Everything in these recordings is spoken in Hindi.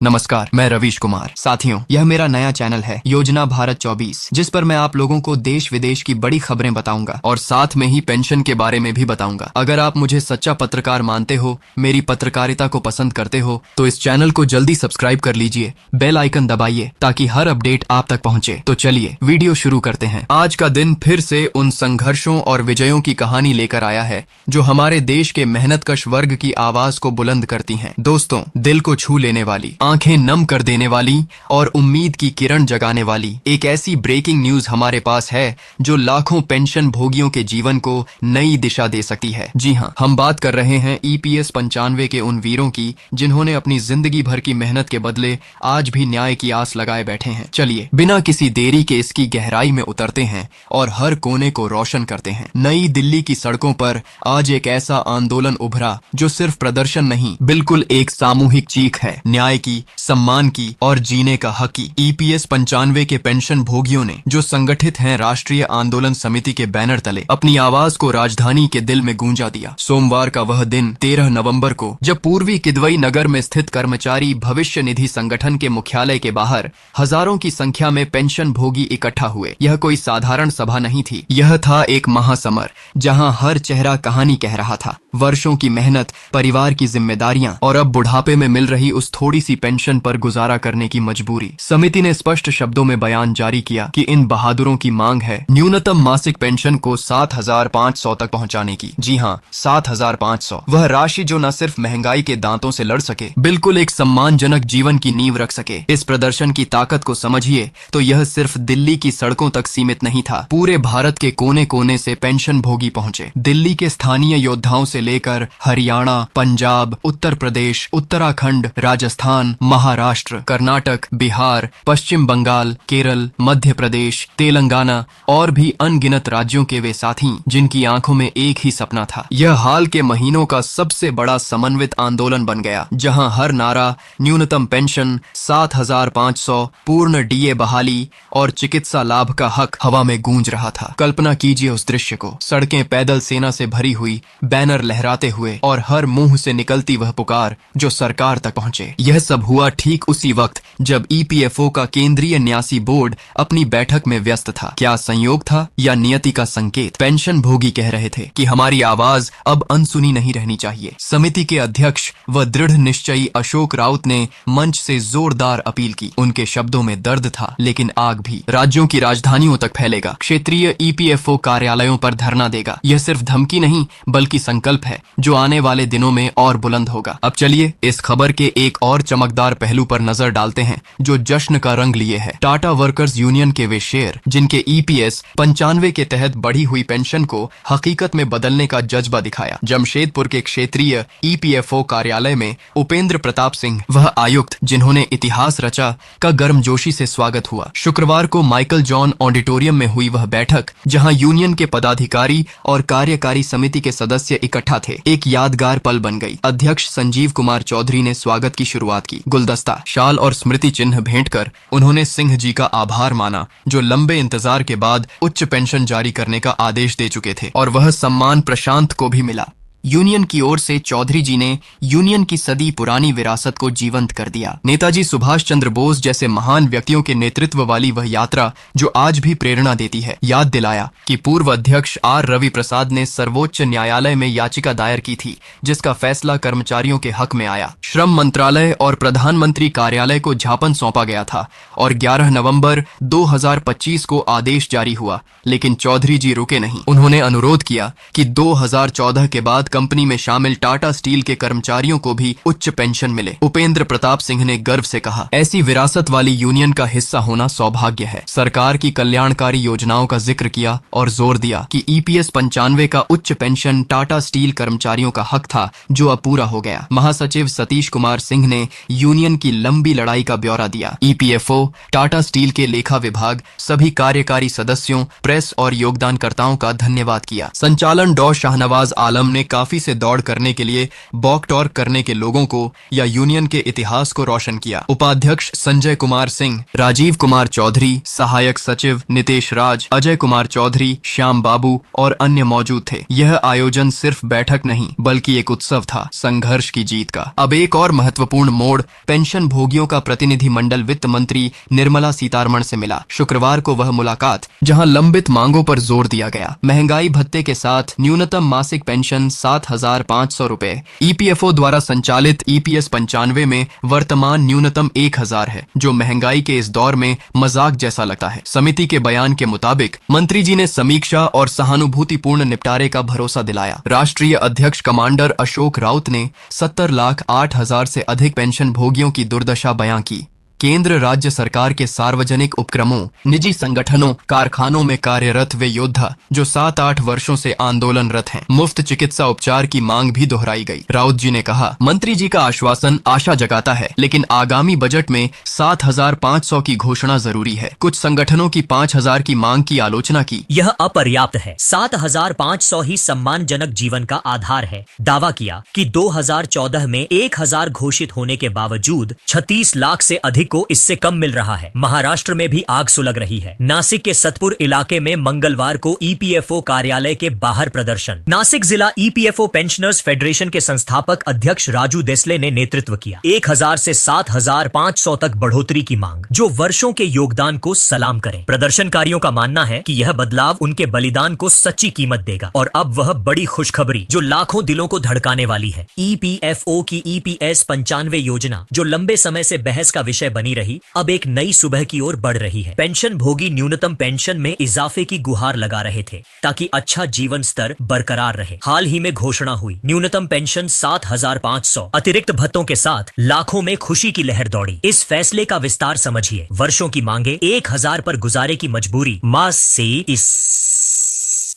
नमस्कार, मैं रवीश कुमार। साथियों, यह मेरा नया चैनल है योजना भारत 24, जिस पर मैं आप लोगों को देश विदेश की बड़ी खबरें बताऊंगा और साथ में ही पेंशन के बारे में भी बताऊंगा। अगर आप मुझे सच्चा पत्रकार मानते हो, मेरी पत्रकारिता को पसंद करते हो, तो इस चैनल को जल्दी सब्सक्राइब कर लीजिए, बेल आइकन दबाइए ताकि हर अपडेट आप तक पहुंचे। तो चलिए वीडियो शुरू करते हैं। आज का दिन फिर से उन संघर्षों और विजयों की कहानी लेकर आया है जो हमारे देश के मेहनतकश वर्ग की आवाज को बुलंद करती हैं। दोस्तों, दिल को छू लेने वाली, आंखें नम कर देने वाली और उम्मीद की किरण जगाने वाली एक ऐसी ब्रेकिंग न्यूज हमारे पास है जो लाखों पेंशन भोगियों के जीवन को नई दिशा दे सकती है। जी हाँ, हम बात कर रहे हैं EPS 95 के उन वीरों की जिन्होंने अपनी जिंदगी भर की मेहनत के बदले आज भी न्याय की आस लगाए बैठे हैं। चलिए बिना किसी देरी के इसकी गहराई में उतरते हैं और हर कोने को रोशन करते हैं। नई दिल्ली की सड़कों पर आज एक ऐसा आंदोलन उभरा जो सिर्फ प्रदर्शन नहीं, बिल्कुल एक सामूहिक चीख है, न्याय की, सम्मान की और जीने का हक की। EPS 95 के पेंशन भोगियों ने, जो संगठित हैं राष्ट्रीय आंदोलन समिति के बैनर तले, अपनी आवाज को राजधानी के दिल में गूंजा दिया। सोमवार का वह दिन 13 नवंबर को, जब पूर्वी किदवई नगर में स्थित कर्मचारी भविष्य निधि संगठन के मुख्यालय के बाहर हजारों की संख्या में पेंशन भोगी इकट्ठा हुए। यह कोई साधारण सभा नहीं थी, यह था एक महासमर जहां हर चेहरा कहानी कह रहा था। वर्षों की मेहनत, परिवार की जिम्मेदारियां और अब बुढ़ापे में मिल रही उस थोड़ी सी पेंशन पर गुजारा करने की मजबूरी। समिति ने स्पष्ट शब्दों में बयान जारी किया कि इन बहादुरों की मांग है न्यूनतम मासिक पेंशन को 7,500 तक पहुंचाने की। जी हाँ, 7,500। वह राशि जो न सिर्फ महंगाई के दांतों से लड़ सके, बिल्कुल एक सम्मानजनक जीवन की नींव रख सके। इस प्रदर्शन की ताकत को समझिए तो यह सिर्फ दिल्ली की सड़कों तक सीमित नहीं था। पूरे भारत के कोने कोने से पेंशन भोगी पहुंचे। दिल्ली के स्थानीय योद्धाओं से लेकर हरियाणा, पंजाब, उत्तर प्रदेश, उत्तराखंड, राजस्थान, महाराष्ट्र, कर्नाटक, बिहार, पश्चिम बंगाल, केरल, मध्य प्रदेश, तेलंगाना और भी अनगिनत राज्यों के वे साथी जिनकी आंखों में एक ही सपना था। यह हाल के महीनों का सबसे बड़ा समन्वित आंदोलन बन गया, जहां हर नारा न्यूनतम पेंशन, 7,500, पूर्ण DA बहाली और चिकित्सा लाभ का हक हवा में गूंज रहा था। कल्पना कीजिए उस दृश्य को, सड़कें पैदल सेना से भरी हुई, बैनर लहराते हुए और हर मुंह से निकलती वह पुकार जो सरकार तक पहुंचे। यह सब हुआ ठीक उसी वक्त जब EPFO का केंद्रीय न्यासी बोर्ड अपनी बैठक में व्यस्त था। क्या संयोग था या नियति का संकेत? पेंशन भोगी कह रहे थे कि हमारी आवाज अब अनसुनी नहीं रहनी चाहिए। समिति के अध्यक्ष व दृढ़ निश्चयी अशोक राउत ने मंच से जोरदार अपील की। उनके शब्दों में दर्द था, लेकिन आग भी। राज्यों की राजधानियों तक फैलेगा, क्षेत्रीय EPFO कार्यालयों पर धरना देगा। यह सिर्फ धमकी नहीं बल्कि संकल्प है जो आने वाले दिनों में और बुलंद होगा। अब चलिए इस खबर के एक और चमकदार पहलू पर नजर डालते हैं जो जश्न का रंग लिए है। टाटा वर्कर्स यूनियन के वे शेर जिनके EPS 95 के तहत बढ़ी हुई पेंशन को हकीकत में बदलने का जज्बा दिखाया। जमशेदपुर के क्षेत्रीय EPFO कार्यालय में उपेंद्र प्रताप सिंह, वह आयुक्त जिन्होंने इतिहास रचा, का गर्मजोशी से स्वागत हुआ। शुक्रवार को माइकल जॉन ऑडिटोरियम में हुई वह बैठक, जहां यूनियन के पदाधिकारी और कार्यकारी समिति के सदस्य इकट्ठा थे, एक यादगार पल बन गई। अध्यक्ष संजीव कुमार चौधरी ने स्वागत की शुरुआत की। गुलदस्ता, शाल और स्मृति चिन्ह भेंट कर उन्होंने सिंह जी का आभार माना, जो लंबे इंतजार के बाद उच्च पेंशन जारी करने का आदेश दे चुके थे, और वह सम्मान प्रशांत को भी मिला। यूनियन की ओर से चौधरी जी ने यूनियन की सदी पुरानी विरासत को जीवंत कर दिया। नेताजी सुभाष चंद्र बोस जैसे महान व्यक्तियों के नेतृत्व वाली वह यात्रा जो आज भी प्रेरणा देती है, याद दिलाया कि पूर्व अध्यक्ष R रवि प्रसाद ने सर्वोच्च न्यायालय में याचिका दायर की थी, जिसका फैसला कर्मचारियों के हक में आया। श्रम मंत्रालय और प्रधानमंत्री कार्यालय को ज्ञापन सौंपा गया था और 11 नवंबर 2025 को आदेश जारी हुआ, लेकिन चौधरी जी रुके नहीं। उन्होंने अनुरोध किया कि 2014 के बाद कंपनी में शामिल टाटा स्टील के कर्मचारियों को भी उच्च पेंशन मिले। उपेंद्र प्रताप सिंह ने गर्व से कहा, ऐसी विरासत वाली यूनियन का हिस्सा होना सौभाग्य है। सरकार की कल्याणकारी योजनाओं का जिक्र किया और जोर दिया कि EPS 95 का उच्च पेंशन टाटा स्टील कर्मचारियों का हक था, जो अब पूरा हो गया। महासचिव सतीश कुमार सिंह ने यूनियन की लंबी लड़ाई का ब्यौरा दिया। EPFO, टाटा स्टील के लेखा विभाग, सभी कार्यकारी सदस्यों, प्रेस और योगदानकर्ताओं का धन्यवाद किया। संचालन डॉ शाहनवाज आलम ने काफी काफी से दौड़ करने के लिए वॉक टॉर्क करने के लोगों को या यूनियन के इतिहास को रोशन किया। उपाध्यक्ष संजय कुमार सिंह, राजीव कुमार चौधरी, सहायक सचिव नितेश राज, अजय कुमार चौधरी, श्याम बाबू और अन्य मौजूद थे। यह आयोजन सिर्फ बैठक नहीं बल्कि एक उत्सव था, संघर्ष की जीत का। अब एक और महत्वपूर्ण मोड़, पेंशन भोगियों का प्रतिनिधि मंडल वित्त मंत्री निर्मला सीतारमण से मिला। शुक्रवार को वह मुलाकात जहां लंबित मांगों पर जोर दिया गया। महंगाई भत्ते के साथ न्यूनतम मासिक पेंशन 7,500 रुपए, ईपीएफओ द्वारा संचालित ईपीएस 95 में वर्तमान न्यूनतम 1,000 है, जो महंगाई के इस दौर में मजाक जैसा लगता है। समिति के बयान के मुताबिक मंत्री जी ने समीक्षा और सहानुभूतिपूर्ण निपटारे का भरोसा दिलाया। राष्ट्रीय अध्यक्ष कमांडर अशोक राउत ने 70,08,000 से अधिक पेंशन भोगियों की दुर्दशा बयां की। केंद्र राज्य सरकार के सार्वजनिक उपक्रमों, निजी संगठनों, कारखानों में कार्यरत वे योद्धा जो 7-8 वर्षों से आंदोलनरत हैं, मुफ्त चिकित्सा उपचार की मांग भी दोहराई गई। राउत जी ने कहा, मंत्री जी का आश्वासन आशा जगाता है, लेकिन आगामी बजट में 7,500 की घोषणा जरूरी है। कुछ संगठनों की 5,000 की मांग की आलोचना की। यह अपर्याप्त है। 7,500 ही सम्मानजनक जीवन का आधार है। दावा किया कि 2014 में 1,000 घोषित होने के बावजूद 36 लाख से अधिक को इससे कम मिल रहा है। महाराष्ट्र में भी आग सुलग रही है। नासिक के सतपुर इलाके में मंगलवार को ईपीएफओ कार्यालय के बाहर प्रदर्शन। नासिक जिला ईपीएफओ पेंशनर्स फेडरेशन के संस्थापक अध्यक्ष राजू देसले ने नेतृत्व किया। 1,000 से 7,500 तक बढ़ोतरी की मांग, जो वर्षों के योगदान को सलाम करें। प्रदर्शनकारियों का मानना है कि यह बदलाव उनके बलिदान को सच्ची कीमत देगा और अब वह बड़ी खुशखबरी जो लाखों दिलों को धड़काने वाली है। ईपीएफओ की ईपीएस 95 योजना, जो लंबे समय से बहस का विषय बनी रही, अब एक नई सुबह की ओर बढ़ रही है। पेंशन भोगी न्यूनतम पेंशन में इजाफे की गुहार लगा रहे थे ताकि अच्छा जीवन स्तर बरकरार रहे। हाल ही में घोषणा हुई न्यूनतम पेंशन 7,500 अतिरिक्त भत्तों के साथ लाखों में खुशी की लहर दौड़ी। इस फैसले का विस्तार समझिए। वर्षों की मांगे 1,000 पर गुजारे की मजबूरी, मास से इस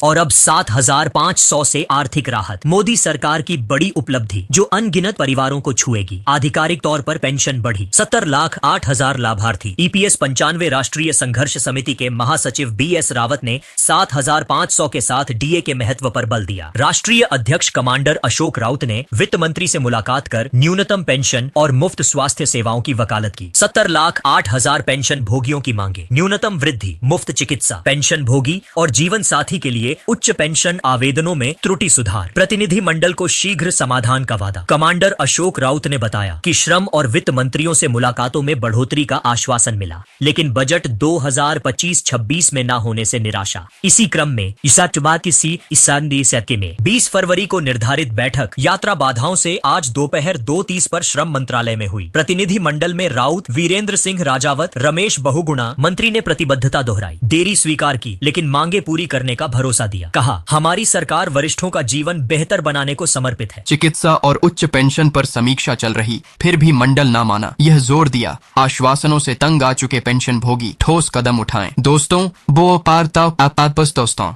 और अब 7,500 से आर्थिक राहत। मोदी सरकार की बड़ी उपलब्धि जो अनगिनत परिवारों को छुएगी। आधिकारिक तौर पर पेंशन बढ़ी। 70,08,000 लाभार्थी। ईपीएस 95 राष्ट्रीय संघर्ष समिति के महासचिव बीएस रावत ने 7,500 के साथ डीए के महत्व पर बल दिया। राष्ट्रीय अध्यक्ष कमांडर अशोक राउत ने वित्त मंत्री से मुलाकात कर न्यूनतम पेंशन और मुफ्त स्वास्थ्य सेवाओं की वकालत की। 70,08,000 पेंशन भोगियों की मांगे, न्यूनतम वृद्धि, मुफ्त चिकित्सा, पेंशन भोगी और जीवन साथी के लिए उच्च पेंशन आवेदनों में त्रुटि सुधार, प्रतिनिधि मंडल को शीघ्र समाधान का वादा। कमांडर अशोक राउत ने बताया कि श्रम और वित्त मंत्रियों से मुलाकातों में बढ़ोतरी का आश्वासन मिला, लेकिन बजट 2025-26 में न होने से निराशा। इसी क्रम में 20 फरवरी को निर्धारित बैठक यात्रा बाधाओं से आज दोपहर 2:30 पर श्रम मंत्रालय में हुई। प्रतिनिधि मंडल में राउत, वीरेंद्र सिंह राजावत, रमेश बहुगुणा मंत्री ने प्रतिबद्धता दोहराई, देरी स्वीकार की, लेकिन मांगे पूरी करने का भरोसा दिया। कहा, हमारी सरकार वरिष्ठों का जीवन बेहतर बनाने को समर्पित है। चिकित्सा और उच्च पेंशन पर समीक्षा चल रही, फिर भी मंडल ना माना। यह जोर दिया, आश्वासनों से तंग आ चुके पेंशन भोगी ठोस कदम उठाएं। दोस्तों,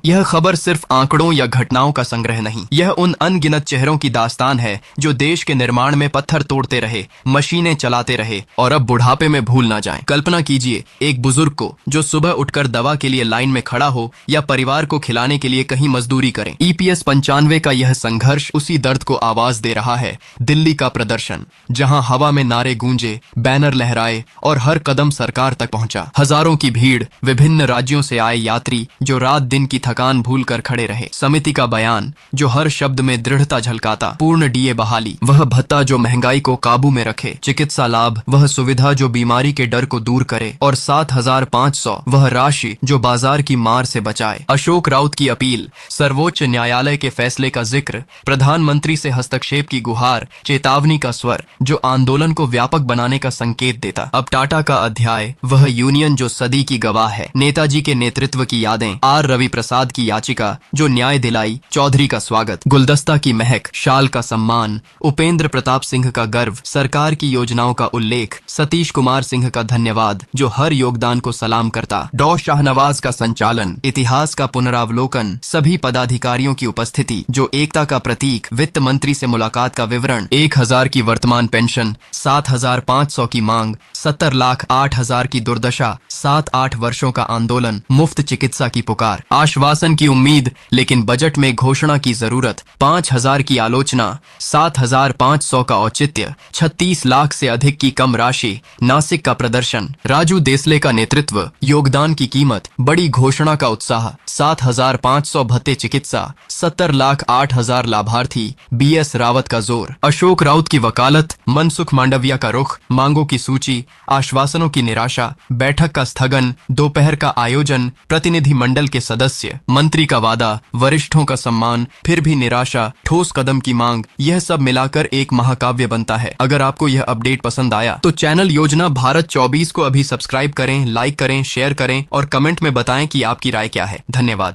यह खबर सिर्फ आंकड़ों या घटनाओं का संग्रह नहीं, यह उन अनगिनत चेहरों की दास्तान है जो देश के निर्माण में पत्थर तोड़ते रहे, मशीनें चलाते रहे और अब बुढ़ापे में भूल ना जाएं। कल्पना कीजिए एक बुजुर्ग को जो सुबह उठकर दवा के लिए लाइन में खड़ा हो या परिवार को खिलाने के लिए कहीं मजदूरी करें। ईपीएस 95 का यह संघर्ष उसी दर्द को आवाज दे रहा है। दिल्ली का प्रदर्शन, जहां हवा में नारे गूंजे, बैनर लहराए और हर कदम सरकार तक पहुंचा। हजारों की भीड़, विभिन्न राज्यों से आए यात्री जो रात दिन की थकान भूल कर खड़े रहे। समिति का बयान जो हर शब्द में दृढ़ता झलकाता, पूर्ण डीए बहाली, वह भत्ता जो महंगाई को काबू में रखे, चिकित्सा लाभ, वह सुविधा जो बीमारी के डर को दूर करे, और 7,500 वह राशि जो बाजार की मार से बचाए। अशोक राउत की अपील, सर्वोच्च न्यायालय के फैसले का जिक्र, प्रधानमंत्री से हस्तक्षेप की गुहार, चेतावनी का स्वर जो आंदोलन को व्यापक बनाने का संकेत देता। अब टाटा का अध्याय, वह यूनियन जो सदी की गवाह है। नेताजी के नेतृत्व की यादें, आर रवि प्रसाद की याचिका जो न्याय दिलाई, चौधरी का स्वागत, गुलदस्ता की महक, शाल का सम्मान, उपेंद्र प्रताप सिंह का गर्व, सरकार की योजनाओं का उल्लेख, सतीश कुमार सिंह का धन्यवाद जो हर योगदान को सलाम करता, डॉ शाहनवाज का संचालन, इतिहास का पुनरावलोकन टोकन, सभी पदाधिकारियों की उपस्थिति जो एकता का प्रतीक, वित्त मंत्री से मुलाकात का विवरण, 1000 की वर्तमान पेंशन, 7500 की मांग, 70,08,000 की दुर्दशा, 7-8 वर्षों का आंदोलन, मुफ्त चिकित्सा की पुकार, आश्वासन की उम्मीद लेकिन बजट में घोषणा की जरूरत, 5000 की आलोचना, 7500 का औचित्य, 36 लाख से अधिक की कम राशि, नासिक का प्रदर्शन, राजू देसले का नेतृत्व, योगदान की कीमत, बड़ी घोषणा का उत्साह, 7500 भत्ते चिकित्सा, 70,08,000 लाभार्थी, BS रावत का जोर, अशोक राउत की वकालत, मनसुख मांडविया का रुख, मांगों की सूची, आश्वासनों की निराशा, बैठक का स्थगन, दोपहर का आयोजन, प्रतिनिधि मंडल के सदस्य, मंत्री का वादा, वरिष्ठों का सम्मान, फिर भी निराशा, ठोस कदम की मांग, यह सब मिलाकर एक महाकाव्य बनता है। अगर आपको यह अपडेट पसंद आया तो चैनल योजना भारत 24 को अभी सब्सक्राइब करें, लाइक करें, शेयर करें और कमेंट में बताएं कि आपकी राय क्या है। धन्यवाद।